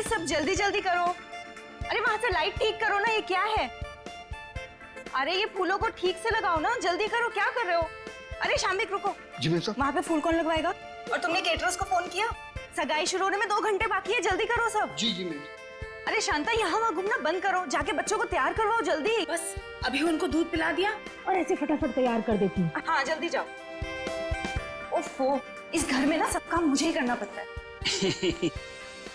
सब जल्दी जल्दी करो। अरे वहां से लाइट ठीक करो ना, ये क्या है? अरे ये फूलों को ठीक से लगाओ ना, जल्दी करो, क्या कर रहे हो? अरे शाम्बिक रुको। जी मैम साहब। वहां पे फूल कौन लगवाएगा? और तुमने केटरर्स को फोन किया? सगाई शुरू होने में 2 घंटे बाकी है, जल्दी करो सब। जी मैम। अरे शांता, यहाँ वहाँ घूमना बंद करो, जाके बच्चों को तैयार करवाओ जल्दी। बस अभी उनको दूध पिला दिया और ऐसे फटाफट तैयार कर देती हूँ। हाँ जल्दी जाओ। ओफो, इस घर में ना सब काम मुझे ही करना पड़ता है।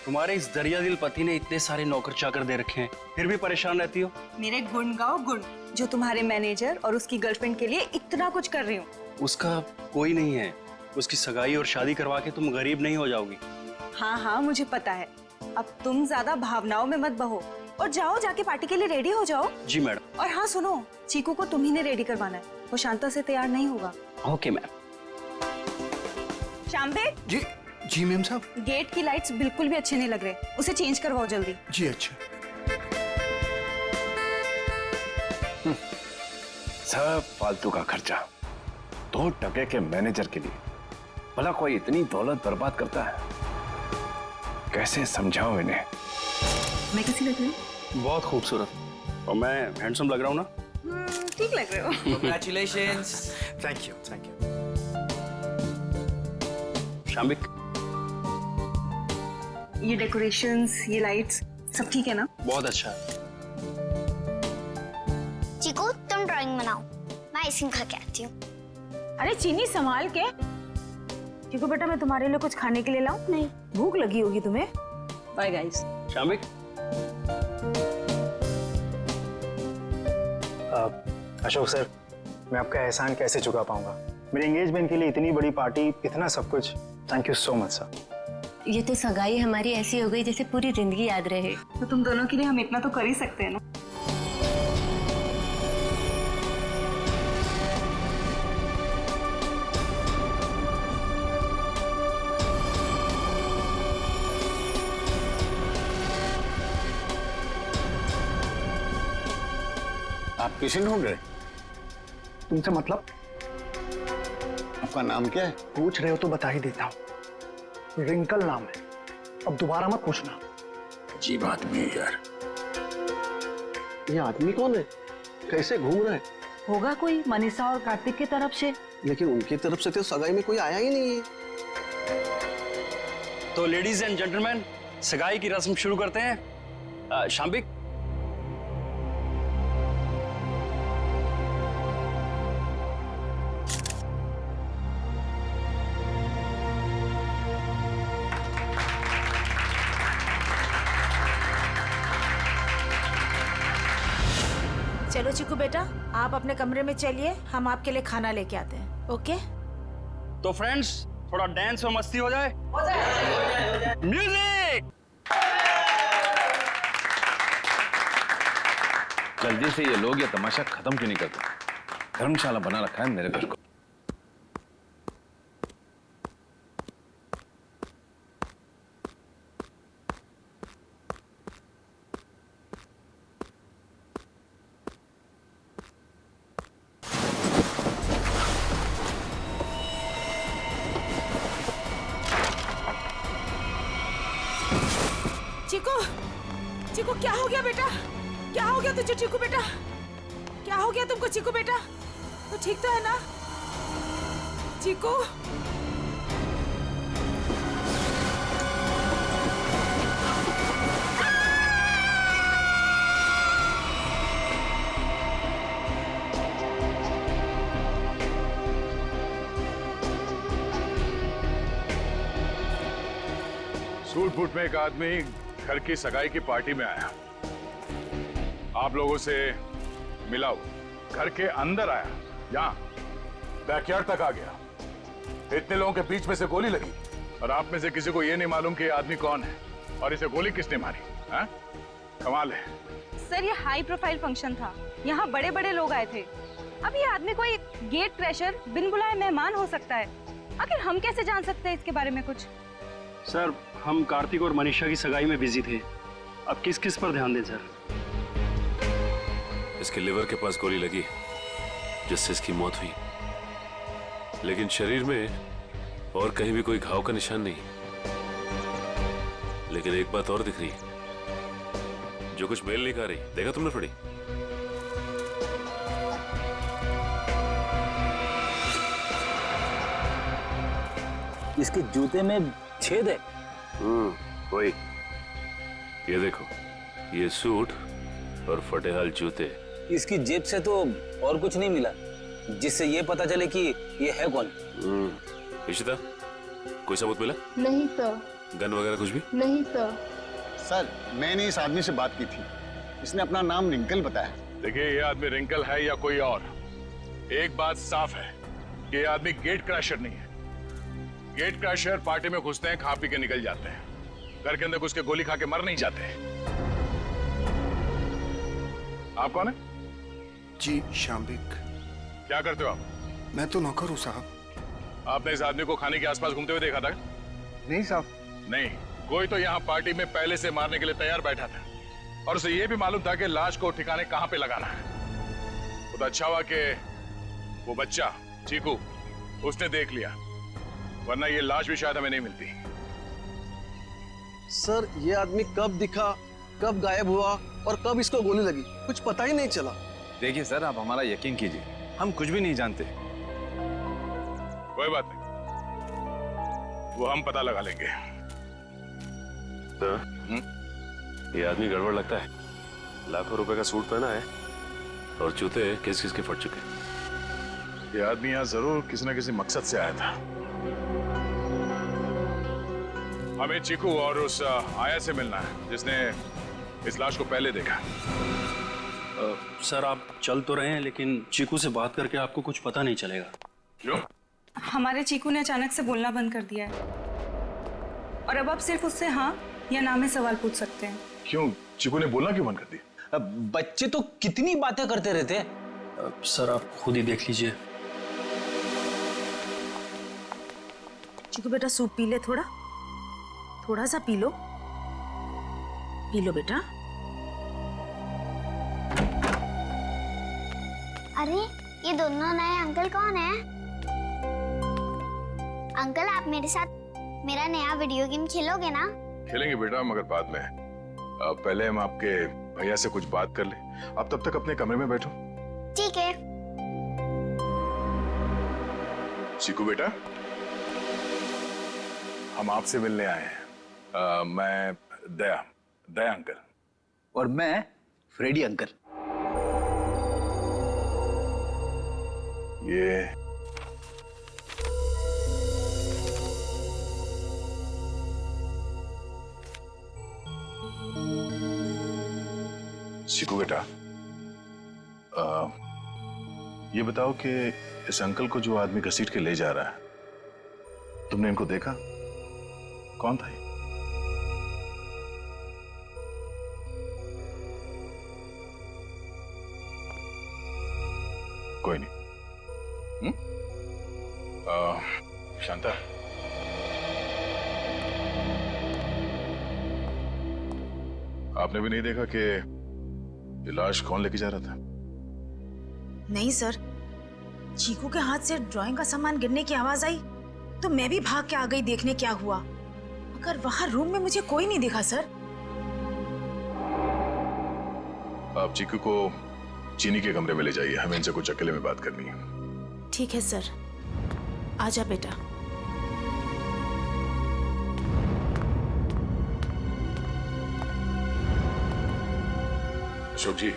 तुम्हारे इस दरिया दिल पति ने इतने सारे नौकर चाकर दे रखे हैं, फिर भी परेशान रहती हो। मेरे गुण गाओ गुण, जो तुम्हारे मैनेजर और उसकी गर्लफ्रेंड के लिए इतना कुछ कर रही हूँ। उसका कोई नहीं है, उसकी सगाई और शादी करवा के तुम गरीब नहीं हो जाओगी। हाँ हाँ मुझे पता है। अब तुम ज्यादा भावनाओं में मत बहो और जाओ, जाके पार्टी के लिए रेडी हो जाओ। जी मैडम। और हाँ सुनो, चीकू को तुम ही ने रेडी करवाना है, वो शांता से तैयार नहीं होगा। Okay ma'am. शाम्बिक। जी जी मैम साहब। गेट की लाइट्स बिल्कुल भी अच्छे नहीं लग रहे, उसे चेंज करवाओ जल्दी। जी अच्छा। सब फालतू का खर्चा, 2 टके के मैनेजर के लिए। भला कोई इतनी दौलत बर्बाद करता है? कैसे समझाऊं इन्हें? मैं कैसी लग रही हूँ? बहुत खूबसूरत। और मैं हैंडसम लग रहा हूँ ना? ठीक लग रहे हो। Congratulations. Thank you thank you. Shambik, ये डेकोरेशंस, ये लाइट्स, सब ठीक है ना? बहुत अच्छा। चीकू तुम ड्राइंग बनाओ, मैं आइसिंग खा के आती हूँ। अरे चीनी संभाल के। चीकू बेटा, मैं तुम्हारे लिए कुछ खाने के लिए लाऊं? नहीं, भूख लगी होगी तुम्हें। Bye guys. Shambik, Ashok sir, मैं आपका एहसान कैसे चुका पाऊंगा? मेरे एंगेजमेंट के लिए इतनी बड़ी पार्टी, इतना सब कुछ। Thank you so much sir. ये तो सगाई हमारी ऐसी हो गई जैसे पूरी जिंदगी याद रहे। तो तुम दोनों के लिए हम इतना तो कर ही सकते हैं ना। आप किसे ढूंढ रहे? तुमसे मतलब? आपका नाम क्या है? पूछ रहे हो तो बता ही देता हूँ। रिंकल नाम है, अब दोबारा मत पूछना। अजीब आदमी है यार। ये आदमी कौन है? कैसे घूम रहा है? होगा कोई मनीषा और कार्तिक की तरफ से। लेकिन उनकी तरफ से तो सगाई में कोई आया ही नहीं है। तो लेडीज एंड जेंटलमैन, सगाई की रस्म शुरू करते हैं। शाम्बिक, चलो चीकू बेटा, आप अपने कमरे में चलिए, हम आपके लिए खाना लेके आते हैं। ओके? तो फ्रेंड्स, थोड़ा डांस और मस्ती हो जाए। म्यूजिक। जल्दी से ये लोग ये तमाशा खत्म क्यों नहीं करते? धर्मशाला बना रखा है मेरे घर को। चीकू, चीकू क्या हो गया बेटा? क्या हो गया तुझे चीकू बेटा? क्या हो गया तुमको चीकू बेटा? तो ठीक तो है ना चीकू? सूट बूट में एक आदमी घर की सगाई की पार्टी में आया, आप लोगों से मिला, वो घर के अंदर आया, यहाँ बैकयार्ड तक आ गया। इतने लोगों के बीच में से गोली लगी और आप में से किसी को यह नहीं मालूम कि ये आदमी कौन है और इसे गोली किसने मारी। हाँ? कमाल है। सर ये हाई प्रोफाइल फंक्शन था, यहाँ बड़े बड़े लोग आए थे। अब ये आदमी कोई गेट क्रैशर, बिन बुलाए मेहमान हो सकता है। आखिर हम कैसे जान सकते हैं इसके बारे में कुछ? सर, हम कार्तिक और मनीषा की सगाई में बिजी थे, अब किस किस पर ध्यान दें सर? इसके लिवर के पास गोली लगी जिससे इसकी मौत हुई, लेकिन शरीर में और कहीं भी कोई घाव का निशान नहीं। लेकिन एक बात और दिख रही है, जो कुछ मेल नहीं खा रही। देखा तुमने फड़ी? इसके जूते में छेद है। वही। ये देखो, ये सूट और फटेहाल जूते। इसकी जेब से तो और कुछ नहीं मिला जिससे ये पता चले कि ये है कौन। इशिता, कोई सबूत मिला? नहीं सर। गन वगैरह कुछ भी? नहीं सर। सर, मैंने इस आदमी से बात की थी, इसने अपना नाम रिंकल बताया। देखिए, ये आदमी रिंकल है या कोई और, एक बात साफ है कि ये आदमी गेट क्रैशर नहीं है। गेट क्रैशर पार्टी में घुसते हैं, खा पी के निकल जाते हैं, घर के अंदर घुस के गोली खा के मर नहीं जाते। आप कौन है? जी, शाम्बिक। क्या करते हो आप? मैं तो नौकर हूँ साहब। आपने इस आदमी को खाने के आसपास घूमते हुए देखा था? नहीं साहब। नहीं, कोई तो यहाँ पार्टी में पहले से मारने के लिए तैयार बैठा था और उसे यह भी मालूम था कि लाश को ठिकाने कहां पे लगाना है। तो अच्छा हुआ कि वो बच्चा चीकू उसने देख लिया, वरना ये लाश भी शायद हमें नहीं मिलती। सर, ये आदमी कब दिखा, कब गायब हुआ और कब इसको गोली लगी, कुछ पता ही नहीं चला। देखिए सर, आप हमारा यकीन कीजिए, हम कुछ भी नहीं जानते। कोई बात नहीं, वो हम पता लगा लेंगे। तो, ये आदमी गड़बड़ लगता है। लाखों रुपए का सूट पहना है और जूते किस किस के फट चुके। ये आदमी यहाँ जरूर किसी न किसी मकसद से आया था। हमें चीकू और उस आया से मिलना है जिसने इस लाश को पहले देखा। सर, आप चल तो रहे हैं, लेकिन चीकू से बात करके आपको कुछ पता नहीं चलेगा। क्यों? हमारे चीकू ने अचानक से बोलना बंद कर दिया है और अब आप सिर्फ उससे हाँ या ना में सवाल पूछ सकते हैं। क्यों? चीकू ने बोलना क्यों बंद कर दिया? बच्चे तो कितनी बातें करते रहते हैं। सर, आप खुद ही देख लीजिए। चिकू बेटा, सूप पी ले, थोड़ा सा पी लो बेटा। अरे, ये दोनों नए अंकल कौन है? अंकल, आप मेरे साथ मेरा नया वीडियो गेम खेलोगे ना? खेलेंगे बेटा, मगर बाद में। पहले हम आपके भैया से कुछ बात कर ले। आप तब तक अपने कमरे में बैठो। ठीक है। चीकू बेटा, हम आपसे मिलने आए हैं। मैं दया अंकल। और मैं फ्रेडी अंकल। ये चीकू बेटा, ये बताओ कि इस अंकल को जो आदमी घसीट के ले जा रहा है, तुमने इनको देखा? कौन था ये? कोई नहीं। शांता, आपने भी नहीं देखा कि ये लाश कौन लेके जा रहा था? नहीं सर, चीकू के हाथ से ड्राइंग का सामान गिरने की आवाज आई तो मैं भी भाग के आ गई देखने क्या हुआ, मगर वहां रूम में मुझे कोई नहीं दिखा सर। आप चीकू को चीनी के कमरे में ले जाइए, हमें इनसे कुछ अकेले में बात करनी है। ठीक है सर, आजा बेटा। अशोक जी,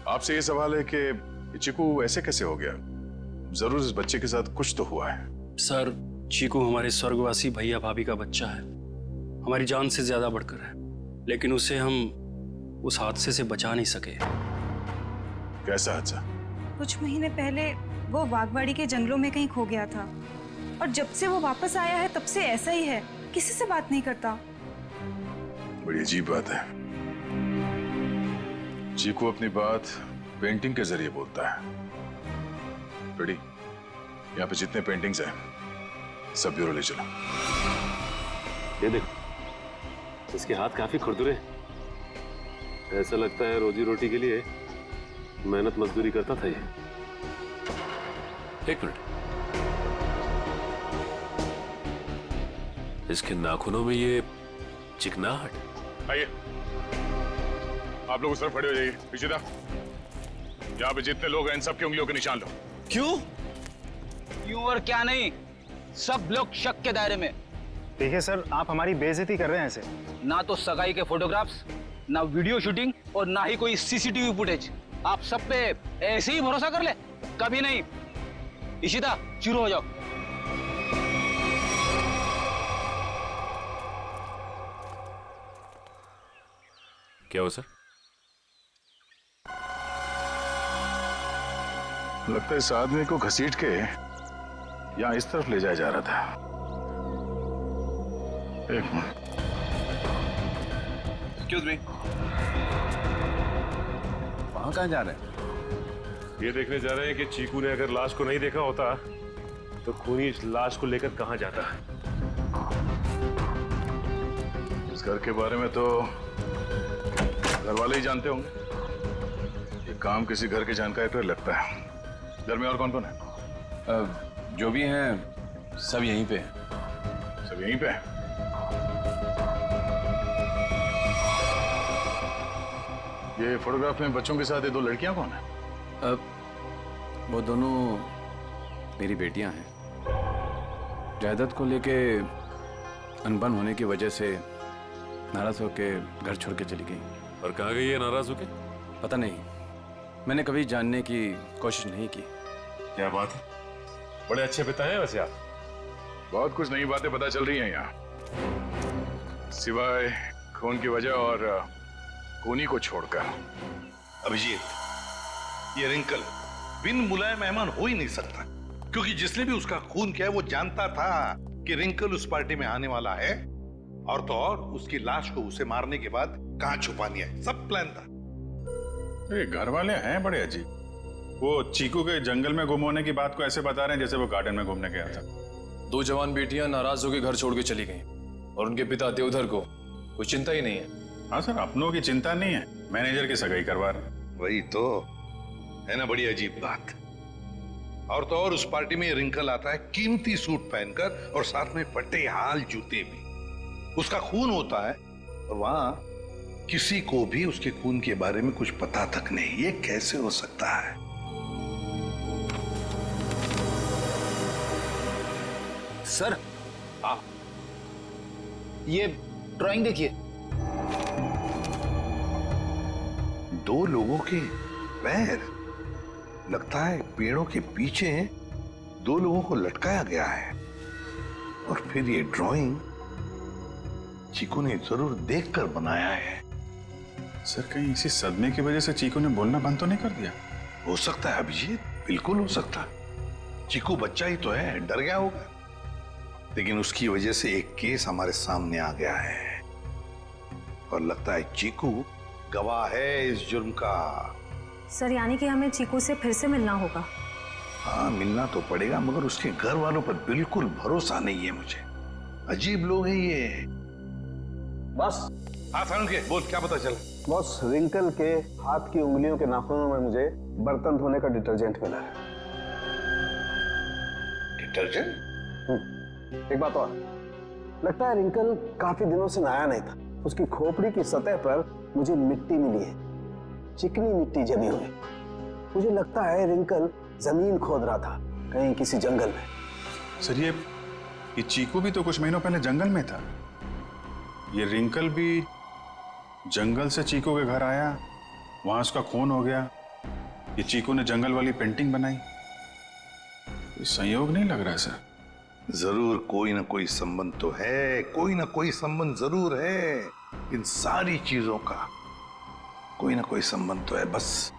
आपसे ये सवाल है कि चीकू ऐसे कैसे हो गया? जरूर इस बच्चे के साथ कुछ तो हुआ है। सर, चीकू हमारे स्वर्गवासी भैया भाभी का बच्चा है, हमारी जान से ज्यादा बढ़कर है, लेकिन उसे हम उस हादसे से बचा नहीं सके। कैसा हादसा? कुछ महीने पहले वो वागवाड़ी के जंगलों में कहीं खो गया था और जब से वो वापस आया है तब से ऐसा ही है, किसी से बात नहीं करता। बड़ी अजीब बात है। चीकू अपनी बात पेंटिंग के जरिए बोलता है। बेटी, यहाँ पे जितने पेंटिंग्स हैं सब ब्यूरो ले चलो। ये देखो, इसके हाथ काफी खुरदुरे, ऐसा लगता है रोजी रोटी के लिए मेहनत मजदूरी करता था ये। एक मिनट, इसके नाखूनों में ये चिकनाहट। आइए, आप लोग उस तरफ खड़े हो जाइए। इशिता, यहाँ पे जितने लोग हैं इन सबकी उंगलियों के निशान लो। क्यों? क्यों और क्या नहीं, सब लोग शक के दायरे में। देखिए सर, आप हमारी बेइज्जती कर रहे हैं ऐसे। ना तो सगाई के फोटोग्राफ्स, ना वीडियो शूटिंग और ना ही कोई सीसीटीवी फुटेज। आप सब पे ऐसे ही भरोसा कर ले? कभी नहीं। इशिता, शुरू हो जाओ। क्या हो सर? लगता है इस आदमी को घसीट के यहाँ इस तरफ ले जाया जा रहा था। एक मिनट। एक्सक्यूज मी, वहां कहाँ जा रहे हैं? ये देखने जा रहे हैं कि चीकू ने अगर लाश को नहीं देखा होता तो खूनी इस लाश को लेकर कहाँ जाता है। इस घर के बारे में तो घर वाले ही जानते होंगे। ये काम किसी घर के जानकारी पर लगता है। घर में और कौन कौन है? जो भी हैं सब यहीं पे हैं। सब यहीं पे हैं? ये फोटोग्राफ में बच्चों के साथ ये दो लड़कियां कौन है? वो दोनों मेरी बेटियां हैं। जायदाद को लेके अनबन होने की वजह से नाराज होके घर छोड़ के चली गई। और कहाँ गई है नाराज होके? पता नहीं, मैंने कभी जानने की कोशिश नहीं की। क्या बात है, बड़े अच्छे पिता हैं वैसे आप। बहुत कुछ नई बातें पता चल रही हैं यहाँ, सिवाय खून की वजह और खूनी को छोड़कर। अभिजीत, ये रिंकल बिन बुलाए मेहमान हो ही नहीं सकता, क्योंकि जिसने भी उसका खून किया है वो जानता था कि रिंकल उस पार्टी में आने वाला है, और तो और उसकी लाश को उसे मारने के बाद कहां छुपानी है, सब प्लान था। ये घर वाले हैं बड़े अजीब। वो चीकू के जंगल में गुम होने की बात को ऐसे बता रहे हैं जैसे वो गार्डन में घूमने गया था। दो जवान बेटियां नाराज होकर घर छोड़ के चली गईं और उनके पिता देवधर को कोई चिंता ही नहीं है। हाँ सर, अपनों की चिंता नहीं है, मैनेजर की सगाई करवा रहे। वही तो है ना, बड़ी अजीब बात। और तो और उस पार्टी में रिंकल आता है कीमती सूट पहनकर और साथ में फटे हाल जूते भी। उसका खून होता है और वहां किसी को भी उसके खून के बारे में कुछ पता तक नहीं। ये कैसे हो सकता है? सर, ये ड्राइंग देखिए। दो लोगों के पैर, लगता है पेड़ों के पीछे दो लोगों को लटकाया गया है। और फिर ये ड्राइंग चीकू ने जरूर देखकर बनाया है। सर, कहीं इसी सदमे की वजह से चीकू ने बोलना बंद तो नहीं कर दिया? हो सकता है अभिजीत, बिल्कुल हो सकता है। चीकू बच्चा ही तो है, डर गया होगा। लेकिन उसकी वजह से एक केस हमारे सामने आ गया है और लगता है चीकू गवाह है इस जुर्म का। सर, यानी कि हमें चीकू से फिर से मिलना होगा? हाँ, मिलना तो पड़ेगा, मगर उसके घर वालों पर बिल्कुल भरोसा नहीं है मुझे। अजीब लोग हैं ये। बस। हाँ सारुण के बोल, क्या पता चला? बॉस, रिंकल के हाथ की उंगलियों के नाखूनों में मुझे बर्तन धोने का डिटर्जेंट मिला है। डिटर्जेंट? एक बात और, लगता है रिंकल काफी दिनों से नहाया नहीं था। उसकी खोपड़ी की सतह पर मुझे मिट्टी मिली है, चिकनी मिट्टी जमी हुई। मुझे लगता है रिंकल जमीन खोद रहा था कहीं किसी जंगल में। सर, ये चीकू भी तो कुछ महीनों पहले जंगल में था। ये रिंकल भी जंगल से चीकू के घर आया, वहां उसका खून हो गया। ये चीकू ने जंगल वाली पेंटिंग बनाई। कोई संयोग नहीं लग रहा है सर। जरूर कोई ना कोई संबंध तो है, कोई ना कोई संबंध जरूर है। इन सारी चीजों का कोई ना कोई संबंध तो है। बस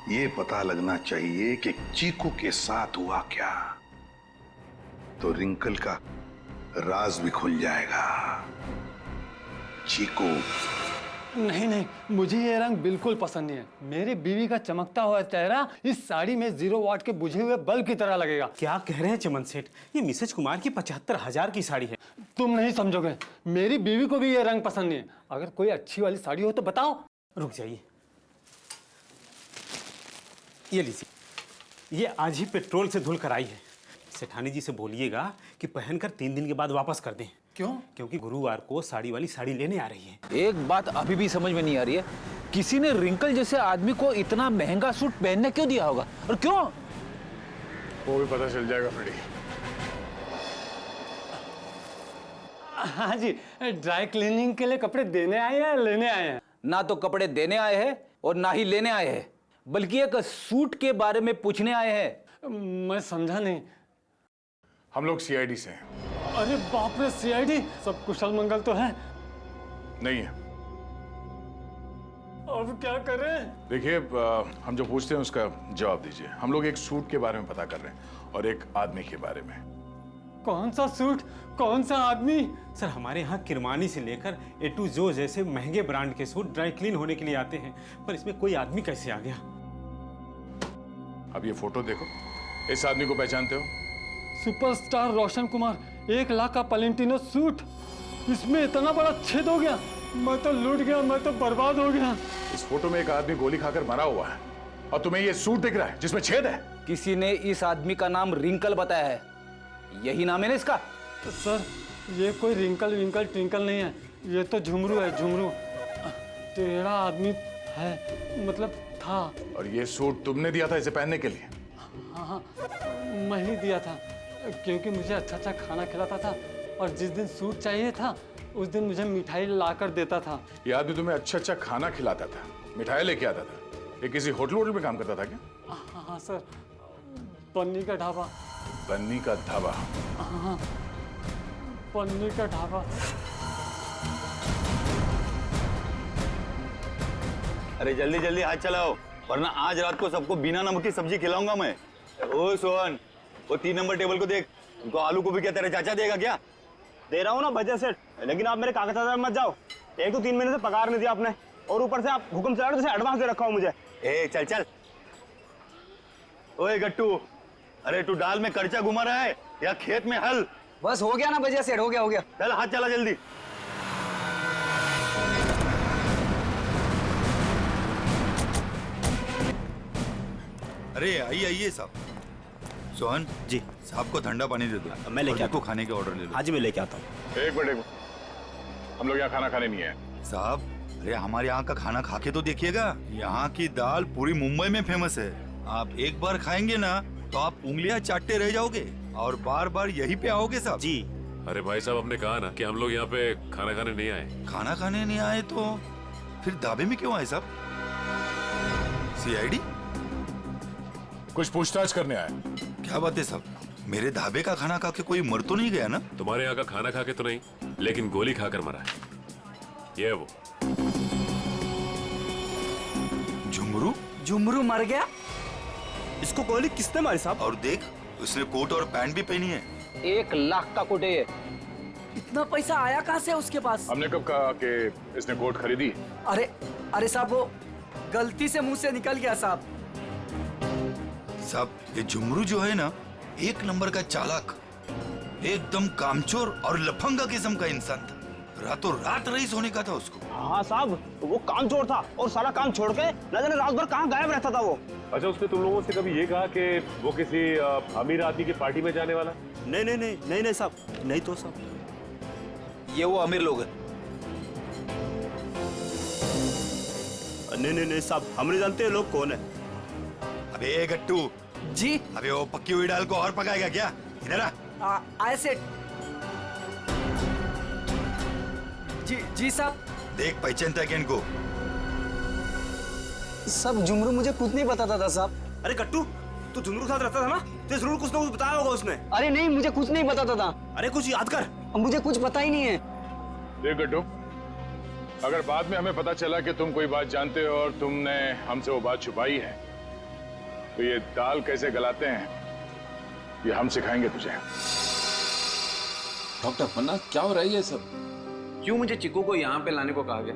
ये पता लगना चाहिए कि चीकू के साथ हुआ क्या, तो रिंकल का राज भी खुल जाएगा। चीकू, नहीं नहीं, मुझे ये रंग बिल्कुल पसंद नहीं है। मेरी बीवी का चमकता हुआ चेहरा इस साड़ी में 0 वाट के बुझे हुए बल्ब की तरह लगेगा। क्या कह रहे हैं चमन सेठ, ये मिसेज कुमार की 75,000 की साड़ी है। तुम नहीं समझोगे, मेरी बीवी को भी ये रंग पसंद नहीं है। अगर कोई अच्छी वाली साड़ी हो तो बताओ। रुक जाइए, ये लीजिए, ये आज ही पेट्रोल से धुल कर आई है। सेठानी जी से बोलिएगा कि पहनकर 3 दिन के बाद वापस कर दें। क्यों? क्योंकि गुरुवार को साड़ी वाली साड़ी लेने आ रही है। एक बात अभी भी समझ में नहीं आ रही है, किसी ने रिंकल जैसे आदमी को इतना महंगा सूट पहनने क्यों दिया होगा और क्यों? वो भी पता चल जाएगा फ्रेडी। हाँ जी, ड्राई क्लीनिंग के लिए कपड़े देने आए हैं या लेने आए हैं? ना तो कपड़े देने आए हैं और ना ही लेने आए हैं, बल्कि एक सूट के बारे में पूछने आए हैं। मैं समझा नहीं। हम लोग सीआईडी से हैं। अरे बाप रे, सीआईडी? सब कुशल मंगल तो है? नहीं है। अब क्या करें? देखिए, हम जो पूछते हैं उसका जवाब दीजिए। हम लोग एक सूट के बारे में पता कर रहे हैं और एक आदमी के बारे में। कौन सा सूट, कौन सा आदमी? सर, हमारे यहाँ किरमानी से लेकर ए टू जो जैसे महंगे ब्रांड के सूट ड्राई क्लीन होने के लिए आते हैं, पर इसमें कोई आदमी कैसे आ गया? अब ये फोटो देखो, इस आदमी को पहचानते हो? सुपरस्टार रोशन कुमार, 1 लाख का पलेंटिनो सूट, इसमें इतना बड़ा छेद हो गया। मैं तो लूट गया, मैं तो बर्बाद हो गया। इस फोटो में एक आदमी गोली खाकर मरा हुआ है और तुम्हें ये सूट दिख रहा है जिसमें छेद है। किसी ने इस आदमी का नाम रिंकल बताया है, यही नाम है ना इसका? सर, ये कोई रिंकल विंकल ट्विंकल नहीं है, ये तो झुमरू है, झुमरू। टेढ़ा आदमी है, मतलब था। और ये सूट तुमने दिया था इसे पहनने के लिए? हाँ, मैं ही दिया था, क्योंकि मुझे अच्छा अच्छा खाना खिलाता था और जिस दिन सूट चाहिए था उस दिन मुझे मिठाई लाकर देता था। ये आदमी तुम्हें अच्छा अच्छा खाना खिलाता था, मिठाई लेके आता था। ये किसी होटल में काम करता था क्या? हाँ सर, पन्नी का ढाबा। बन्नी का ढाबा? हाँ, पन्नी का ढाबा। अरे जल्दी जल्दी हाथ चलाओ, वरना आज रात को सबको बिना नमक की सब्जी खिलाऊंगा मैं। ओ सोहन, वो 3 नंबर टेबल को देख, उनको आलू को भी क्या तेरा चाचा देगा क्या? दे रहा हूँ ना बजट सेट, लेकिन आप मेरे कागज मत जाओ। एक तो 3 महीने से पगार नहीं दिया आपने, और ऊपर से आप हुक्म चला रहे हो जैसे एडवांस दे रखा हो मुझे। ए चल चल। ओए गट्टू, अरे तू डाल में कर्चा घुमा रहा है या खेत में हल? बस हो गया ना बजट सेट, हो गया हो गया। चल हाथ चला जल्दी। अरे आइए आइए साहब। सोहन जी, साहब को ठंडा पानी दे दो। मैं लेके आता हूं। खाने के ऑर्डर ले लो। आज मैं लेके आता हूँ। एक मिनट, हम लोग यहाँ खाना खाने नहीं आए। साहब, अरे हमारे यहाँ का खाना खा के तो देखिएगा, यहाँ की दाल पूरी मुंबई में फेमस है। आप एक बार खाएंगे ना तो आप उंगलियां चाटते रह जाओगे और बार बार यहीं पे आओगे साहब। जी। अरे भाई साहब, हमने कहा ना कि हम लोग यहाँ पे खाना खाने नहीं आए। खाना खाने नहीं आए तो फिर ढाबे में क्यों आए साहब? सीआईडी? कुछ पूछताछ करने आए। क्या बात है साहब, मेरे ढाबे का खाना खा के कोई मर तो नहीं गया ना? तुम्हारे यहाँ का खाना खा के तो नहीं, लेकिन गोली खाकर मरा है। ये वो झुमरू? झुमरू मर गया? इसको गोली किसने मारी साहब? और देख, उसने कोट और पैंट भी पहनी है। 1 लाख का कोट है ये। इतना पैसा आया कहाँ से उसके पास? हमने कब कहा कि इसने कोट खरीदी? अरे साहब, वो गलती से मुंह से निकल गया साहब। साहब, ये झुमरू जो है ना, 1 नंबर का चालाक, एकदम कामचोर और लफंगा किस्म का इंसान था। रातों रात रईस होने का था उसको। हाँ साहब, वो कामचोर था और सारा काम छोड़ के न जाने रात भर कहाँ गायब रहता था वो। अच्छा, उसने तुम लोगों से कभी ये कहा कि वो किसी अमीर आदमी की पार्टी में जाने वाला? नहीं साहब, नहीं तो साहब, ये वो अमीर लोग हैं। नहीं साहब, हम नहीं जानते लोग कौन है। अबे गट्टू जी। अबे वो पक्की हुई दाल को और पकाएगा क्या? इधर आ। आए सेठ। जी साहब। देख, पहचानता है क्या इनको? सब झुमरू मुझे खुद नहीं बताता था साहब। अरे गट्टू, तू झुमरू के साथ रहता था ना, तो जरूर कुछ ना कुछ बताया होगा उसने। अरे नहीं, मुझे कुछ नहीं बताता था। अरे कुछ याद कर। मुझे कुछ पता ही नहीं है। देख गट्टू, अगर बाद में हमें पता चला कि तुम कोई बात जानते हो और तुमने हमसे वो बात छुपाई है, तो ये दाल कैसे गलाते हैं ये हम सिखाएंगे तुझे। डॉक्टर पन्ना, क्या हो रहा है ये सब? क्यों मुझे चिकू को यहाँ पे लाने को कहा गया?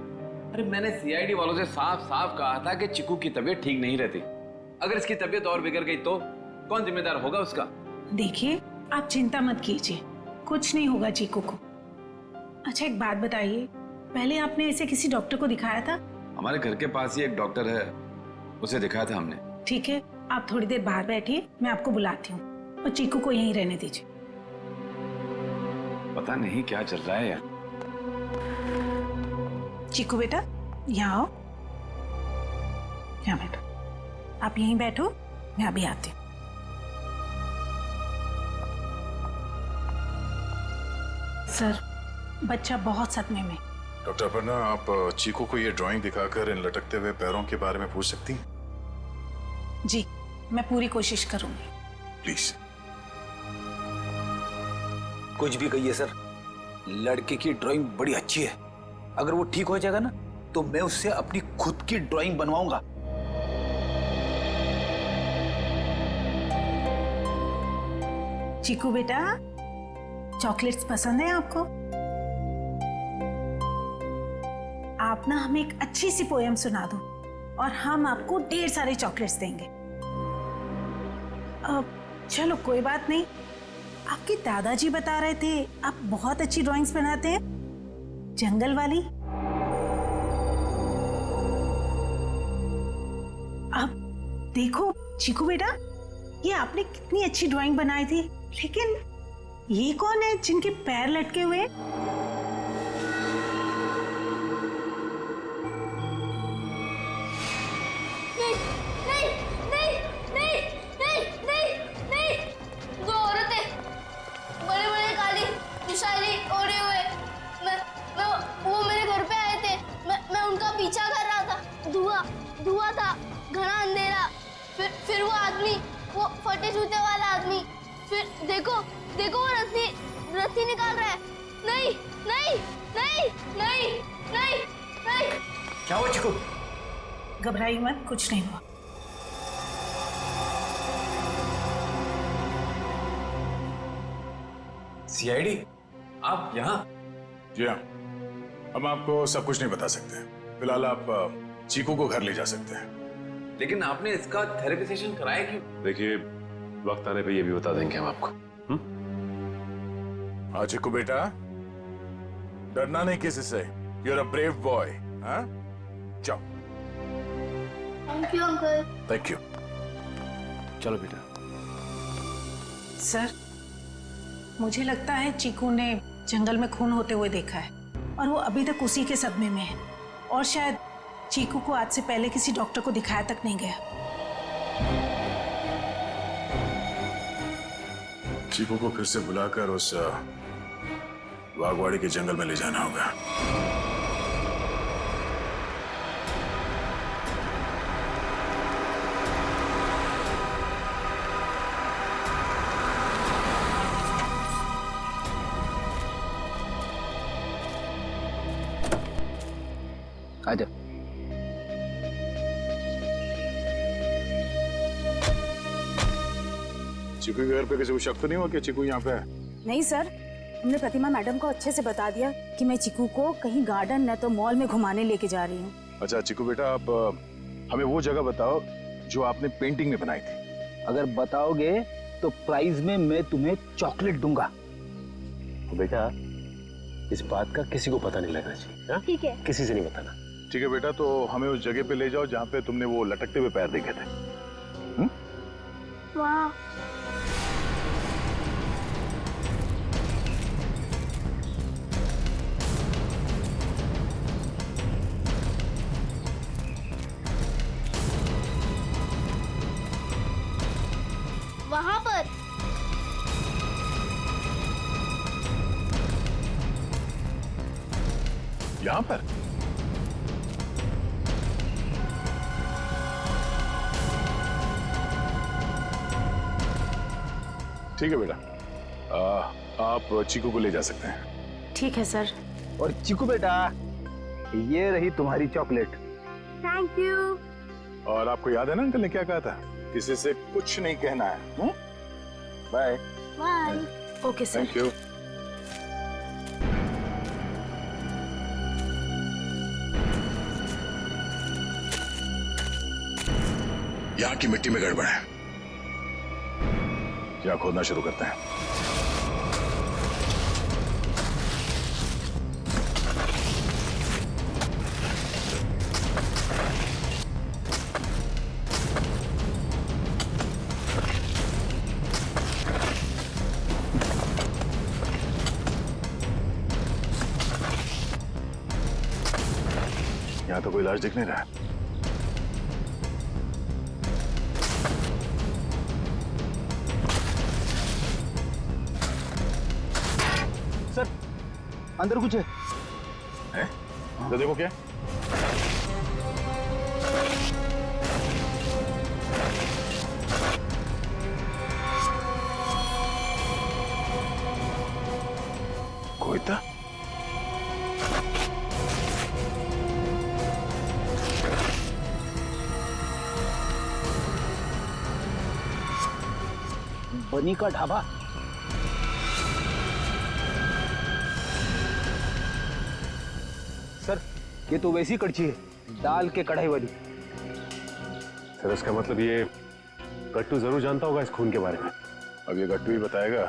अरे मैंने सीआईडी वालों से साफ साफ कहा था कि चिकू की तबीयत ठीक नहीं रहती। अगर इसकी तबीयत और बिगड़ गई तो कौन जिम्मेदार होगा उसका? देखिए, आप चिंता मत कीजिए, कुछ नहीं होगा चीकू को। अच्छा, एक बात बताइए, पहले आपने ऐसे किसी डॉक्टर को दिखाया था? हमारे घर के पास ही एक डॉक्टर है, उसे दिखाया था हमने। ठीक है, आप थोड़ी देर बाहर बैठिए, मैं आपको बुलाती हूँ, और चीकू को यहीं रहने दीजिए। पता नहीं क्या चल रहा है यार। चीकू बेटा, यहाँ आओ। यहाँ बैठो। आप यहीं बैठो, मैं अभी आती हूँ। सर, बच्चा बहुत सदमे में। डॉक्टर अपर्णा, आप चीकू को ये ड्राइंग दिखाकर इन लटकते हुए पैरों के बारे में पूछ सकती हैं? जी, मैं पूरी कोशिश करूंगी। प्लीज। कुछ भी कहिए सर, लड़के की ड्राइंग बड़ी अच्छी है। अगर वो ठीक हो जाएगा ना तो मैं उससे अपनी खुद की ड्राइंग बनवाऊंगा। चीकू बेटा, चॉकलेट्स पसंद है आपको? आप ना हमें एक अच्छी सी पोएम सुना दो और हम आपको ढेर सारे चॉकलेट्स देंगे। चलो कोई बात नहीं, आपके दादाजी बता रहे थे आप बहुत अच्छी ड्राइंग्स बनाते हैं, जंगल वाली। अब देखो चीकू बेटा, ये आपने कितनी अच्छी ड्राइंग बनाई थी, लेकिन ये कौन है जिनके पैर लटके हुए? धुआं था, घना अंधेरा, फिर वो आदमी, वो फटे जूते वाला आदमी, फिर देखो वो रस्सी निकाल रहा है। नहीं नहीं नहीं नहीं नहीं नहीं। क्या हुआ चिकू? घबराइए मत, कुछ नहीं हुआ। सीआईडी, आप यहाँ? जी हाँ, हम आपको सब कुछ नहीं बता सकते। फिलहाल आप चीकू को घर ले जा सकते हैं। लेकिन आपने इसका थेरेपी सेशन कराया क्यों? देखिए, वक्त आने पे ये भी बता देंगे हम आपको। हाँ चिकू बेटा, डरना नहीं किसी से। You are a brave boy. हाँ, जाओ। Thank you uncle. Thank you. चलो बेटा। सर, मुझे लगता है चीकू ने जंगल में खून होते हुए देखा है और वो अभी तक उसी के सदमे में है, और शायद चीकू को आज से पहले किसी डॉक्टर को दिखाया तक नहीं गया। चीकू को फिर से बुलाकर उस बागवाड़ी के जंगल में ले जाना होगा। आजा। चिकू के घर पे किसी को शक तो नहीं हुआ कि चिकू यहाँ पे है? नहीं सर, हमने प्रतिमा मैडम को अच्छे से बता दिया कि मैं चिकू को कहीं गार्डन न तो मॉल में घुमाने लेके जा रही हूँ। अच्छा चिकू बेटा, आप हमें वो जगह बताओ जो आपने पेंटिंग में बनाई थी। अगर बताओगे तो प्राइज में मैं तुम्हें चॉकलेट दूंगा। बेटा, इस बात का किसी को पता नहीं लगना चाहिए। ठीक है, किसी से नहीं बताना। ठीक है बेटा, तो हमें उस जगह पे ले जाओ जहाँ पे तुमने वो लटकते हुए पैर देखे थे। वाह, वहां पर यहाँ पर? ठीक है बेटा, आप चीकू को ले जा सकते हैं। ठीक है सर। और चिकू बेटा, ये रही तुम्हारी चॉकलेट। Thank you. और आपको याद है ना अंकल ने क्या कहा था? किसी से कुछ नहीं कहना है। Bye. Bye. Okay sir. Thank you. यहाँ की मिट्टी में गड़बड़ है, यहाँ खोदना शुरू करते हैं। यहाँ तो कोई लाश दिख नहीं रहा। सर अंदर कुछ है? तो देखो क्या। कोई था? बनी का ढाबा। सर ये तो वैसी कड़छी है, दाल के कढ़ाई वाली। सर इसका मतलब ये गट्टू जरूर जानता होगा इस खून के बारे में। अब ये गट्टू ही बताएगा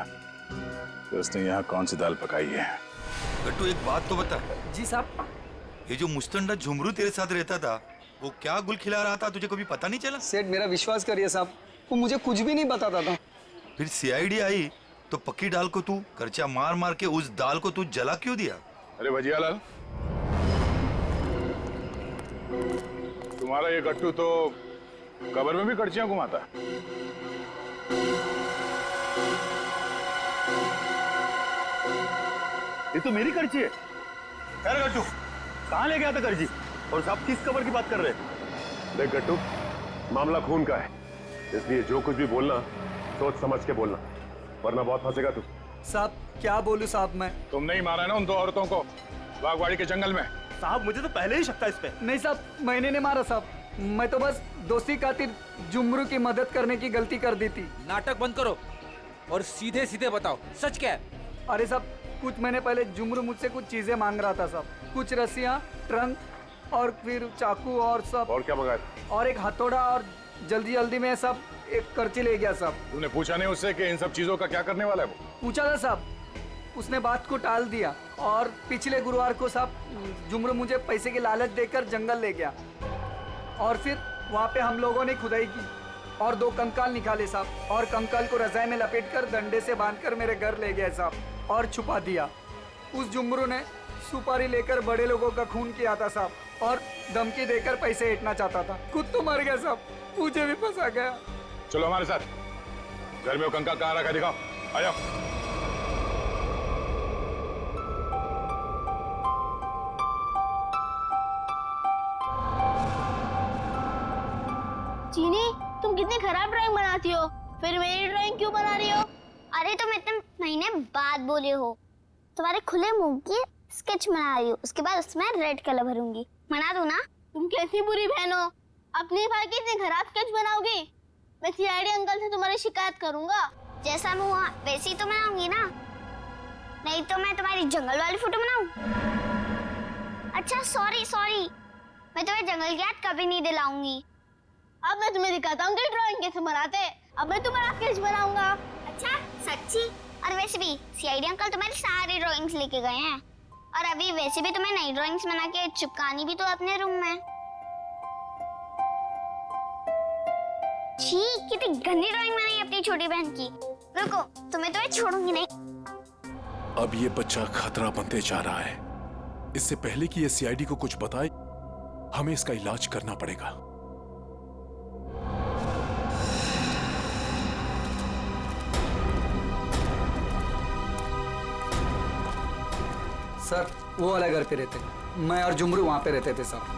कि उसने यहाँ कौन सी दाल पकाई है। गट्टू एक बात तो बता। जी साहब। ये जो मुस्तंडा झुमरू तेरे साथ रहता था, वो क्या गुल खिला रहा था, तुझे कभी पता नहीं चला? सेठ मेरा विश्वास करिए साहब, वो मुझे कुछ भी नहीं बताता था। फिर सीआईडी आई तो पक्की दाल को तू करचा मार मार के उस दाल को तू जला क्यों दिया? अरे वजियालाल, तुम्हारा ये गट्टू तो कब्र में भी कड़चियां घुमाता। ये तो मेरी कड़ची है। खैर गट्टू, कहाँ ले गया था कड़ची? और साहब किस कब्र की बात कर रहे हैं? देख गट्टू, मामला खून का है, इसलिए जो कुछ भी बोलना सोच समझ के बोलना, वरना बहुत फंसेगा तू। साहब क्या बोलूं साहब मैं? तुमने ही मारा ना उन दो औरतों को बागवाड़ी के जंगल में। साहब मुझे तो पहले ही शक था इस पे। नहीं साहब, मैंने नहीं मारा साहब, मैं तो बस दोस्ती खातिर जुमरू की मदद करने की गलती कर दी थी। नाटक बंद करो और सीधे सीधे बताओ सच क्या है? अरे साहब, कुछ महीने पहले जुमरू मुझसे कुछ चीजें मांग रहा था साहब, कुछ रस्सियाँ, ट्रंक और फिर चाकू और सब। और क्या मंगाया? और एक हथौड़ा और जल्दी जल्दी में सब एक करची ले गया साहब। तूने पूछा नहीं उससे कि इन सब चीजों का क्या करने वाला है वो? पूछा था साहब, उसने बात को टाल दिया और पिछले गुरुवार को साहब जुमरू मुझे पैसे की लालच देकर जंगल ले गया और फिर वहाँ पे हम लोगों ने खुदाई की और 2 कंकाल निकाले साहब, और कंकाल को रजाई में लपेटकर डंडे से बांधकर मेरे घर ले गए साहब और छुपा दिया। उस जुमरू ने सुपारी लेकर बड़े लोगों का खून किया था साहब और धमकी देकर पैसे ऐंठना चाहता था। खुद तो मर गया साहब, मुझे भी फंसा गया। चलो हमारे साथ, घर में वो कंकाल कहाँ रखा दिखाओ, आ जाओ। चीनी, तुम कितनी खराब ड्राइंग बनाती हो, फिर मेरी ड्राइंग क्यों बना रही हो? अरे तुम इतने महीने बाद बोले हो, तुम्हारे खुले मुंह की स्केच बना रही हूँ, उसके बाद उसमें रेड कलर भरूंगी। बना दूं ना? तुम कैसी बुरी बहन हो, अपनी भाई की इतनी खराब स्केच बनाओगी? मैं सीआईडी अंकल से तुम्हारी शिकायत करूंगा। जैसा मुंह हुआ वैसी तो बनाऊंगी ना, नहीं तो मैं तुम्हारी जंगल वाली फोटो बनाऊं? अच्छा सॉरी, मैं तुम्हें जंगल की याद कभी नहीं दिलाऊंगी। अब मैं तुम्हें दिखाता हूँ कि ड्राइंग कैसे बनाते हैं। अब मैं तुम्हारा स्केच बनाऊंगा। अच्छा सच्ची? और वैसे भी सीआईडी अंकल तुम्हारी सारी ड्राइंग्स लेके गए हैं, और अभी वैसे भी तुम्हें नई ड्राइंग्स बना के चिपकानी भी तो अपने रूम में। छी, कितनी गंदी ड्राइंग बनाई अपनी छोटी बहन की। रुको, तुम्हें तो मैं छोड़ूंगी नहीं। अब ये बच्चा खतरा बनते जा रहा है। इससे पहले कि ये सीआईडी को कुछ बताए, हमें इसका इलाज करना पड़ेगा। सर वो वाला घर पे रहते, मैं और जुमरू वहाँ पे रहते थे साहब।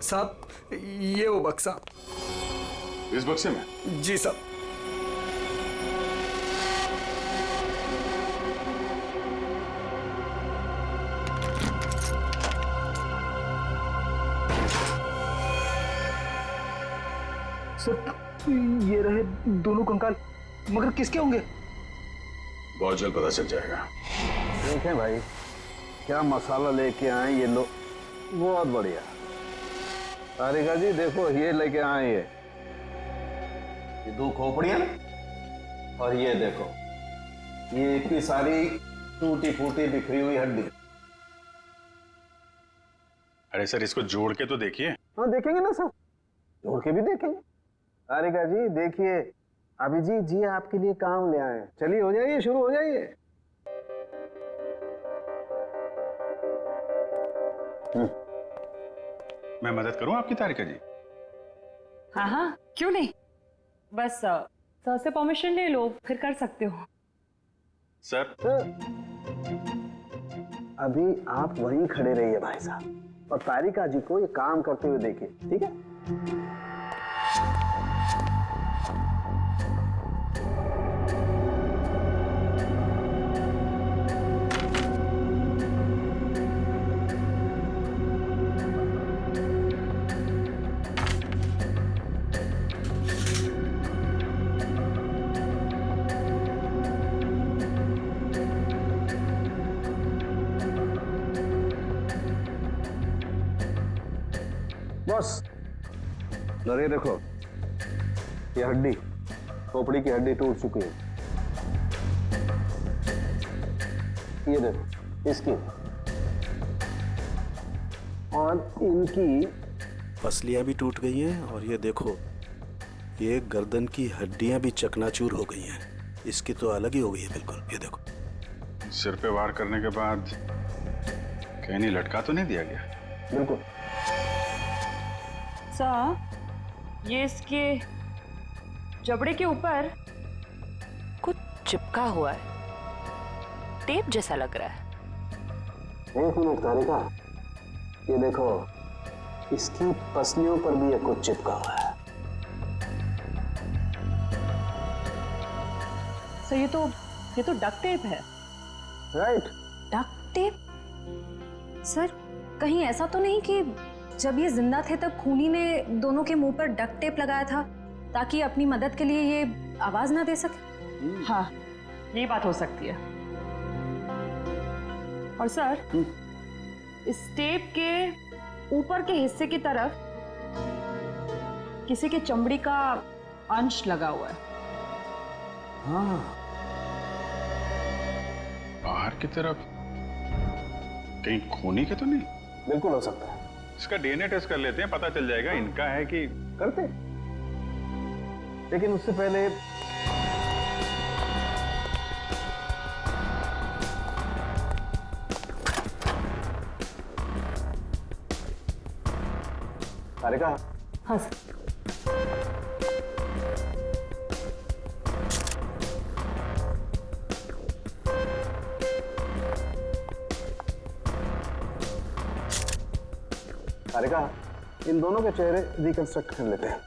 साहब ये वो बक्सा। इस बक्से में? जी साहब। सर ये रहे दोनों कंकाल, मगर किसके होंगे? बहुत जल्द पता चल जाएगा। देखें भाई, क्या मसाला लेके आए ये लोग, बहुत बढ़िया। तारिका जी देखो, ये लेके आए ये 2 खोपड़ियां, और ये देखो ये इतनी सारी टूटी फूटी बिखरी हुई हड्डी। अरे सर इसको जोड़ के तो देखिए। हाँ देखेंगे ना सर, जोड़ के भी देखेंगे। तारिका जी देखिए, अभिजीत जी आपके लिए काम ले आए। चलिए हो जाइए, शुरू हो जाइए। मैं मदद करूं आपकी तारिका जी? हाँ हाँ, क्यों नहीं। बस सर से परमिशन ले लो, फिर कर सकते हो। सर अभी आप वहीं खड़े रहिए भाई साहब, और तारिका जी को ये काम करते हुए देखिए, ठीक है? बस ये देखो, ये हड्डी, खोपड़ी की हड्डी टूट चुकी है। ये देखो इसकी, और इनकी पसलियां भी टूट गई हैं, और ये देखो ये गर्दन की हड्डियां भी चकनाचूर हो गई हैं। इसकी तो अलग ही हो गई है बिल्कुल। ये देखो, सिर पे वार करने के बाद कहीं नहीं लटका तो नहीं दिया गया? बिल्कुल। सर, ये इसके जबड़े के ऊपर कुछ चिपका हुआ है, टेप जैसा लग रहा है। एक मिनट तारिका, ये देखो इसकी पसलियों पर भी ये कुछ चिपका हुआ है। सर, ये तो डक्ट टेप है। राइट। Duct tape? सर, कहीं ऐसा तो नहीं कि जब ये जिंदा थे तब खूनी ने दोनों के मुंह पर डक्ट टेप लगाया था ताकि अपनी मदद के लिए ये आवाज ना दे सके? हाँ, ये बात हो सकती है। और सर, इस टेप के ऊपर के हिस्से की तरफ किसी के चमड़ी का अंश लगा हुआ है। हाँ। बाहर की तरफ कहीं खूनी के तो नहीं? बिल्कुल हो सकता है। इसका डीएनए टेस्ट कर लेते हैं, पता चल जाएगा इनका है कि। करते, लेकिन उससे पहले तारिका। हाँ सर। तारिका, इन दोनों के चेहरे रिकंस्ट्रक्ट कर लेते हैं।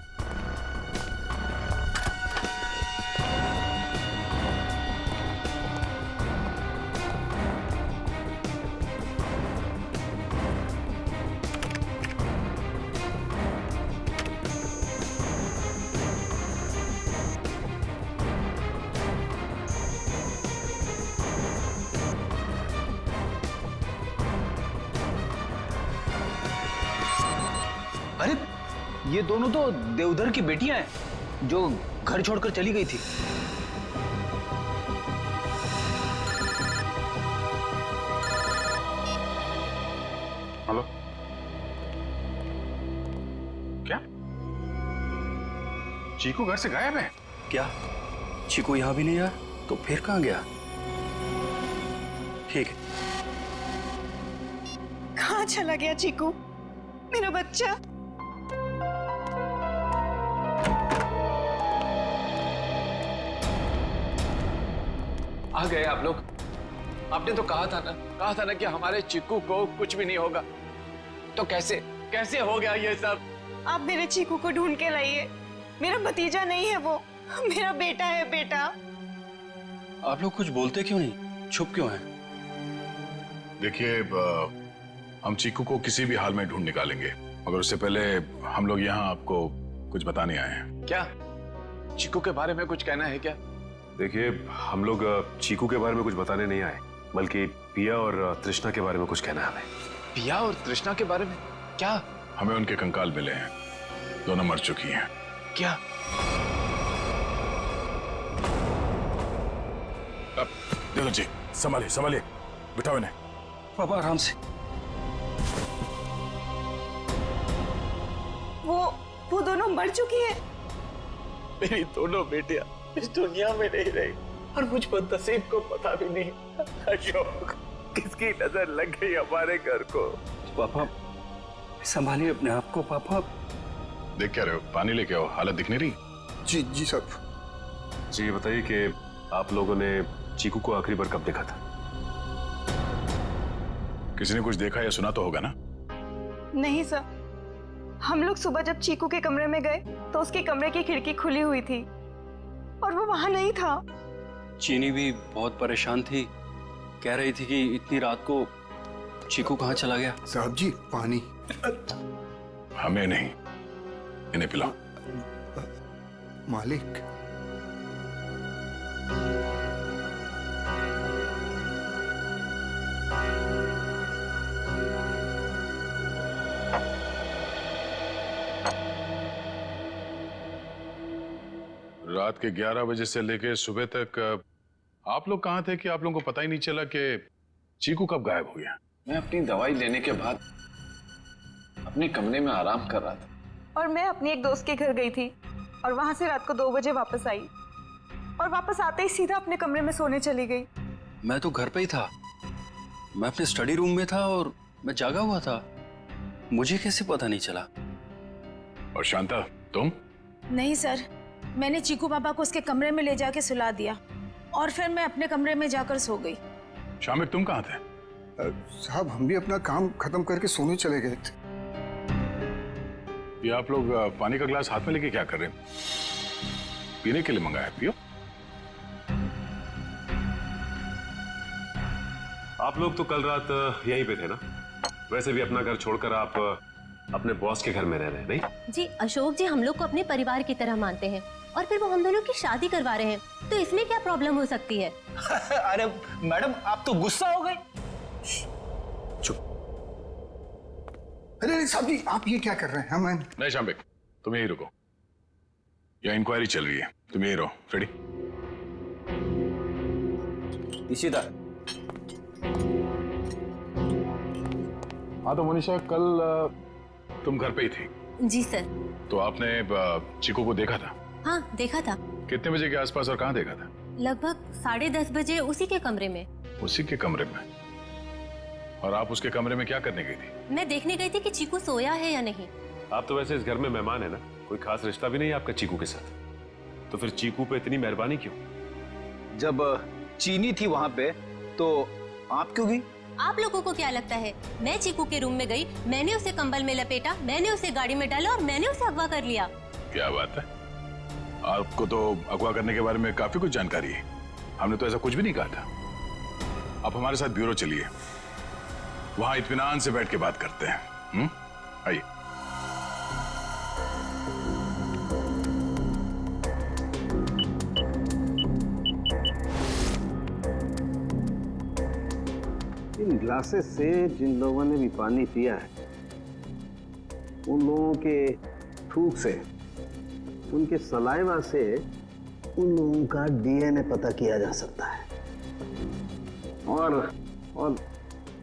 अरे, ये दोनों तो देवधर की बेटियां हैं जो घर छोड़कर चली गई थी। हेलो, क्या चीकू घर से गायब है? क्या चीकू यहाँ भी नहीं आया? तो फिर कहाँ गया? ठीक है। कहाँ चला गया चीकू, मेरा बच्चा? आ गए आप लोग। आपने तो कहा था ना कि हमारे चिक्कू को कुछ भी नहीं होगा। तो कैसे हो गया ये सब? आप मेरे चीकू को ढूंढ के लाइए। मेरा भतीजा नहीं है वो, मेरा बेटा है। बेटा, आप लोग कुछ बोलते क्यों नहीं? चुप क्यों हैं? देखिए, हम चीकू को किसी भी हाल में ढूंढ निकालेंगे, मगर उससे पहले हम लोग यहाँ आपको कुछ बताने आए हैं। क्या चिक्कू के बारे में कुछ कहना है क्या? देखिए, हम लोग चीकू के बारे में कुछ बताने नहीं आए, बल्कि पिया और तृष्णा के बारे में कुछ कहना है हमें। पिया और तृष्णा के बारे में? क्या? हमें उनके कंकाल मिले हैं, दोनों मर चुकी हैं। क्या? अब देखो जी, संभालिए, बिठाओ इन्हें। पापा आराम से। वो दोनों मर चुकी है। मेरी दोनों बेटियां इस दुनिया में नहीं रही और मुझ पर नसीब को पता भी नहीं। अशोक, किसकी नजर लग गई हमारे घर को? पापा संभालिए अपने आप को। पापा देख क्या रहे हो? पानी लेके आओ, हालत दिख नहीं रही। जी जी साहब। जी ये बताइए कि आप लोगों ने चीकू को आखिरी बार कब देखा था? किसी ने कुछ देखा या सुना तो होगा ना? नहीं सर, हम लोग सुबह जब चीकू के कमरे में गए तो उसके कमरे की खिड़की खुली हुई थी और वो वहां नहीं था। चीनी भी बहुत परेशान थी, कह रही थी कि इतनी रात को चीकू कहाँ चला गया। साहब जी पानी। हमें नहीं, इन्हें पिलाओ। मालिक, रात के 11 बजे से लेके सुबह तक आप लोग कहाँ थे कि आप लोगों को पता ही नहीं चला कि चीकू कब गायब हो गया? मैं अपनी दवाई लेने के बाद अपने कमरे में आराम कर रहा था और मैं अपनी एक दोस्त के घर गई थी और वहां से रात को 2 बजे वापस आई और वापस आते ही सीधा अपने कमरे में सोने चली गई। मैं तो घर पे ही था, मैं अपने स्टडी रूम में था और मैं जागा हुआ था, मुझे कैसे पता नहीं चला? और शांता तुम? नहीं सर, मैंने चीकू पापा को उसके कमरे में ले जाके सुला दिया और फिर मैं अपने कमरे में जाकर सो गई। शामिक तुम कहाँ थे? साहब हम भी अपना काम खत्म करके सोने चले गए थे। ये आप लोग पानी का गिलास हाथ में लेके क्या कर रहे हैं? पीने के लिए मंगाया, पियो। आप लोग तो कल रात यहीं पे थे ना? वैसे भी अपना घर छोड़कर आप अपने बॉस के घर में रह रहे हैं, नहीं? जी अशोक जी हम लोग को अपने परिवार की तरह मानते हैं और फिर वो हम दोनों की शादी करवा रहे हैं, तो इसमें क्या प्रॉब्लम हो सकती है? अरे मैडम आप तो गुस्सा हो गए। चुप। अरे साहब जी आप ये क्या कर रहे हैं? हम नहीं शामिक, तुम यहीं रुको, यहाँ इंक्वायरी चल रही है, तुम यहीं रहो। फ्रेडी। इशिता। हाँ तो मोनिशा कल तुम घर पे ही थी? जी सर। तो आपने चीकू को देखा था? हाँ देखा था। कितने बजे के आसपास और कहाँ देखा था? लगभग 10:30 बजे उसी के कमरे में। उसी के कमरे में? और आप उसके कमरे में क्या करने गई थी? मैं देखने गई थी कि चीकू सोया है या नहीं। आप तो वैसे इस घर में मेहमान है ना, कोई खास रिश्ता भी नहीं आपका चीकू के साथ, तो फिर चीकू पे इतनी मेहरबानी क्यों? जब चीनी थी वहां पे तो आप क्यों गई? आप लोगों को क्या लगता है मैं चीकू के रूम में गई, मैंने उसे कंबल में लपेटा, मैंने उसे गाड़ी में डाला और मैंने उसे अगवा कर लिया? क्या बात है, आपको तो अगवा करने के बारे में काफी कुछ जानकारी है। हमने तो ऐसा कुछ भी नहीं कहा था। आप हमारे साथ ब्यूरो चलिए, वहां इत्मीनान से बैठ के बात करते हैं। आइए। इन ग्लासेस से जिन लोगों ने भी पानी पिया है उन लोगों के थूक से, उनके सलाइवा से उन लोगों का डीएनए पता किया जा सकता है। और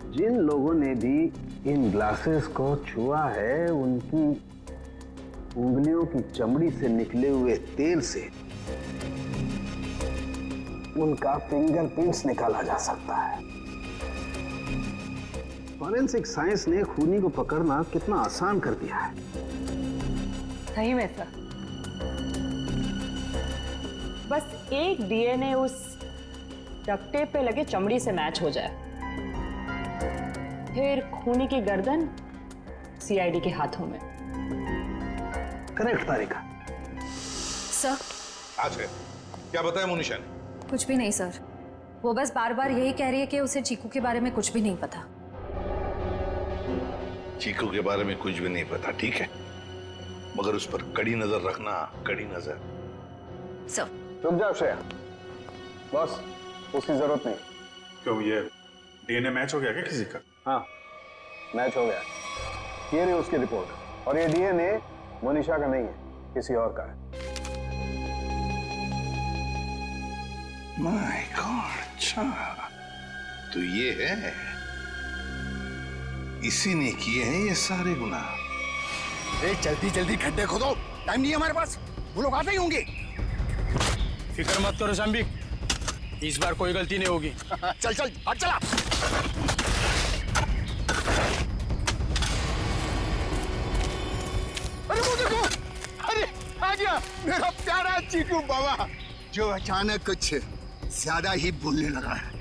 जिन लोगों ने भी इन ग्लासेस को छुआ है उनकी उंगलियों की चमड़ी से निकले हुए तेल से उनका फिंगरप्रिंट्स निकाला जा सकता है। फॉरेंसिक साइंस ने खूनी को पकड़ना कितना आसान कर दिया है। सही में सर, बस एक डीएनए उस डक्ट टेप पे लगे चमड़ी से मैच हो जाए, फिर खूनी की गर्दन सीआईडी के हाथों में। करेक्ट तारिका। सर आज है क्या बताया मोनिशा ने? कुछ भी नहीं सर, वो बस बार बार यही कह रही है कि उसे चीकू के बारे में कुछ भी नहीं पता। चीकू के बारे में कुछ भी नहीं पता, ठीक है, मगर उस पर कड़ी नजर रखना, कड़ी नजर। सर रुक जाओ श्रेया, बॉस उसकी जरूरत नहीं। क्यों, ये डीएनए मैच हो गया क्या किसी का? हाँ मैच हो गया, ये रही उसकी रिपोर्ट, और ये डीएनए मोनिशा का नहीं है, किसी और का है। माय गॉड, अच्छा तो ये है, इसी ने किए हैं ये सारे गुनाह। जल्दी जल्दी खड्डे खोदो, टाइम नहीं है हमारे पास, वो लोग आते ही होंगे। फिक्र मत करो शाम्बिक, इस बार कोई गलती नहीं होगी। चल चल हट चला। अरे वो देखो, अरे आ गया मेरा प्यारा चीकू बाबा, जो अचानक कुछ ज्यादा ही बोलने लगा है।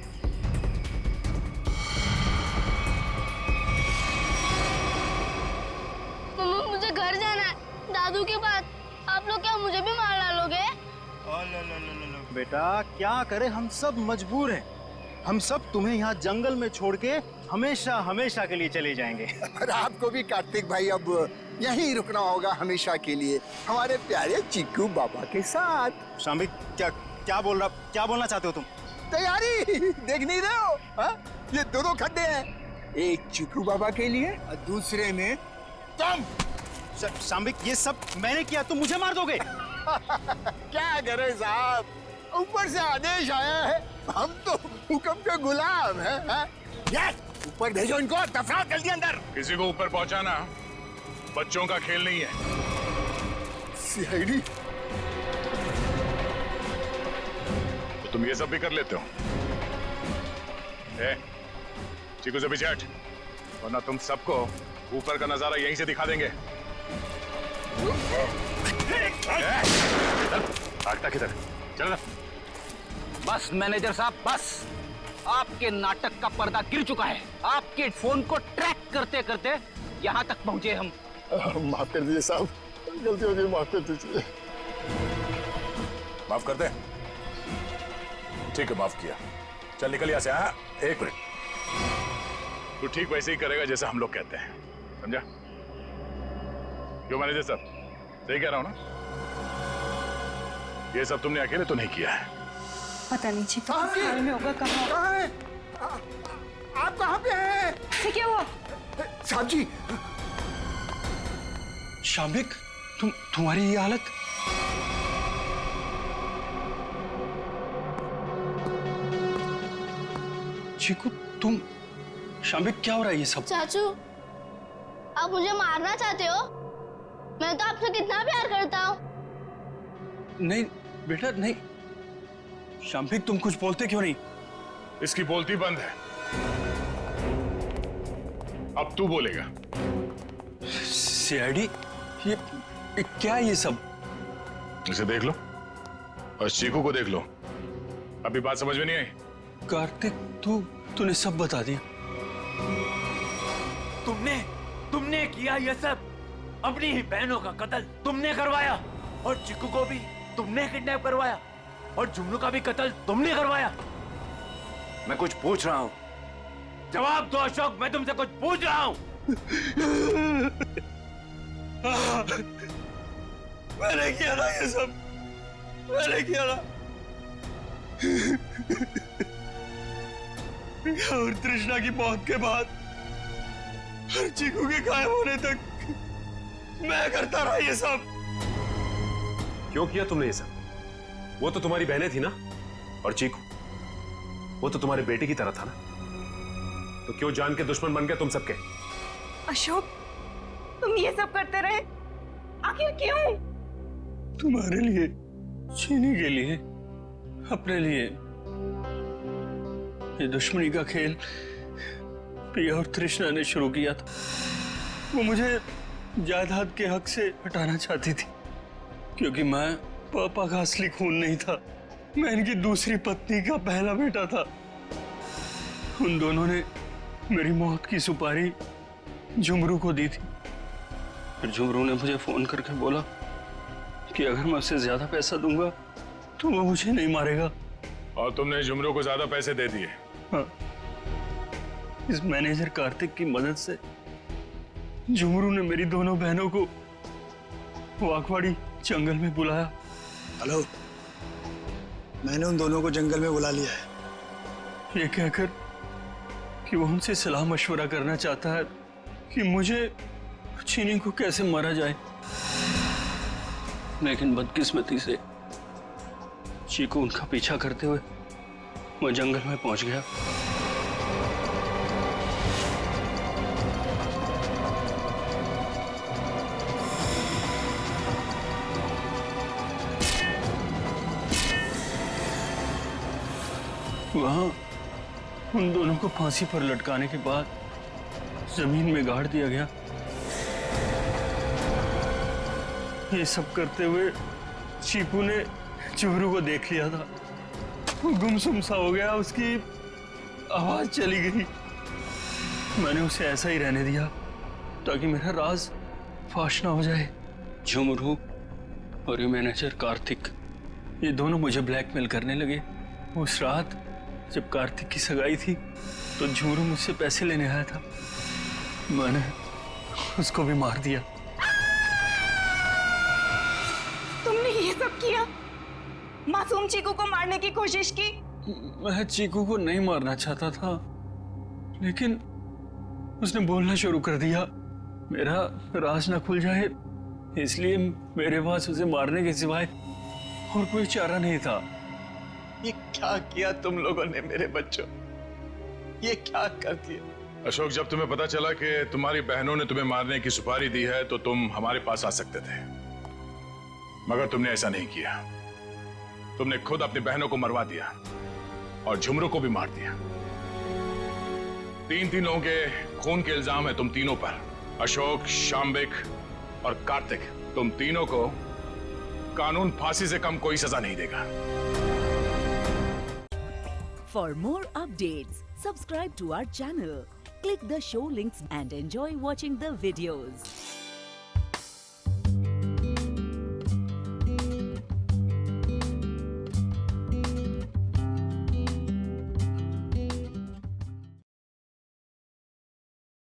मम्मा मुझे घर जाना है, दादू के पास। आप लोग क्या मुझे भी मार डालोगे? बेटा क्या करें, हम सब मजबूर हैं। हम सब तुम्हें यहाँ जंगल में छोड़ के हमेशा हमेशा के लिए चले जाएंगे। और आपको भी कार्तिक भाई अब यहीं रुकना होगा हमेशा के लिए, हमारे प्यारे चीकू बाबा के साथ। शाम्बिक क्या बोलना चाहते हो तुम? तैयारी देख नहीं रहे हो? हा? ये दो खड्डे हैं, एक चीकू बाबा के लिए और दूसरे में तुम। शाम्बिक ये सब मैंने किया, तुम मुझे मार दोगे? क्या करें साहब, ऊपर से आदेश आया है, हम तो हुक्म के गुलाम हैं। ऊपर भेजो इनको, दफनाओ जल्दी अंदर। किसी को ऊपर पहुंचाना बच्चों का खेल नहीं है। सीआईडी तो तुम ये सब भी कर लेते हो? चीकू से पीछे हट, वरना तुम सबको ऊपर का नजारा यहीं से दिखा देंगे। भागता किधर? चल ना। बस मैनेजर साहब, बस आपके नाटक का पर्दा गिर चुका है। आपके फोन को ट्रैक करते करते यहाँ तक पहुंचे हम। माफ कर दीजिए साहब, गलती हो गई, माफ कर दीजिए। माफ कर दे? ठीक है, माफ किया। चल निकल यहाँ से। हाँ, एक मिनट, तू ठीक वैसे ही करेगा जैसे हम लोग कहते हैं, समझा? क्यों मैनेजर साहब, सही कह रहा हूँ ना? ये सब तुमने अकेले तो नहीं किया है। पता नहीं चीकू हाल में होगा। कहाँ है? आप कहाँ पे हैं? क्या हुआ? साहब जी। शाम्बिक, तुम्हारी ये हालत? चीकू तुम, शाम्बिक क्या हो रहा है ये सब? चाचू, आप मुझे मारना चाहते हो? मैं तो आपसे कितना प्यार करता हूँ। नहीं बेटा नहीं। शाम्बिक तुम कुछ बोलते क्यों नहीं? इसकी बोलती बंद है, अब तू बोलेगा। सीआईडी, ये क्या है ये सब? इसे देख लो और चीकू को देख लो। अभी बात समझ में नहीं आई? कार्तिक तूने सब बता दिया। तुमने किया ये सब, अपनी ही बहनों का कत्ल तुमने करवाया, और चिक्कू को भी तुमने किडनैप करवाया, और जुमनू का भी कत्ल तुमने करवाया। मैं कुछ पूछ रहा हूँ, जवाब दो अशोक, मैं तुमसे कुछ पूछ रहा हूँ। मैंने किया ना ये सब, मैंने किया ना। और तृष्णा की मौत के बाद और चीकू के गायब होने तक मैं करता रहा ये सब। क्यों किया तुमने ये सब? वो तो तुम्हारी बहनें थी ना, और चीकू वो तो तुम्हारे बेटे की तरह था ना, तो क्यों जान के दुश्मन बन गए तुम सबके? अशोक, तुम ये सब करते रहे, आखिर क्यों? तुम्हारे लिए, चीनी के लिए, अपने लिए। ये दुश्मनी का खेल प्रिया और तृष्णा ने शुरू किया था। वो मुझे जायदाद के हक से हटाना चाहती थी, क्योंकि मैं पापा का असली खून नहीं था, मैं इनकी दूसरी पत्नी का पहला बेटा था। उन दोनों ने मेरी मौत की सुपारी झुमरू को दी थी। फिर झुमरू ने मुझे फोन करके बोला कि अगर मैं उसे ज्यादा पैसा दूंगा तो वो मुझे नहीं मारेगा। और तुमने झुमरू को ज्यादा पैसे दे दिए? हाँ। इस मैनेजर कार्तिक की मदद से झुमरू ने मेरी दोनों बहनों को वाकवाड़ी जंगल में बुलाया। हेलो, मैंने उन दोनों को जंगल में बुला लिया है। ये कहकर कि वो उनसे सलाह मशवरा करना चाहता है कि मुझे चीनी को कैसे मारा जाए। लेकिन बदकिस्मती से चीकू उनका पीछा करते हुए वो जंगल में पहुंच गया। वहां उन दोनों को फांसी पर लटकाने के बाद जमीन में गाड़ दिया गया। ये सब करते हुए चीकू ने जुमरू को देख लिया था। वो गुमसुम सा हो गया, उसकी आवाज चली गई। मैंने उसे ऐसा ही रहने दिया ताकि मेरा राज फाश ना हो जाए। झुमरू और ये मैनेजर कार्तिक, ये दोनों मुझे ब्लैकमेल करने लगे। उस रात जब कार्तिक की सगाई थी तो झुमरू मुझसे पैसे लेने आया था। मैंने उसको भी मार दिया। तुमने ये सब किया? मासूम चीकू को मारने की कोशिश की? मैं चीकू को नहीं मारना चाहता था, लेकिन उसने बोलना शुरू कर दिया। मेरा राज ना खुल जाए, इसलिए मेरे पास उसे मारने के सिवाय और कोई चारा नहीं था। ये क्या किया तुम लोगों ने मेरे बच्चों? ये क्या कर दिया? अशोक, जब तुम्हें पता चला कि तुम्हारी बहनों ने तुम्हें मारने की सुपारी दी है तो तुम हमारे पास आ सकते थे, मगर तुमने ऐसा नहीं किया। तुमने खुद अपनी बहनों को मरवा दिया और झुमरू को भी मार दिया। तीन लोगों के खून के इल्जाम है तुम तीनों पर। अशोक, शाम्बिक और कार्तिक, तुम तीनों को कानून फांसी से कम कोई सजा नहीं देगा। For more updates, subscribe to our channel, click the show links and enjoy watching the videos.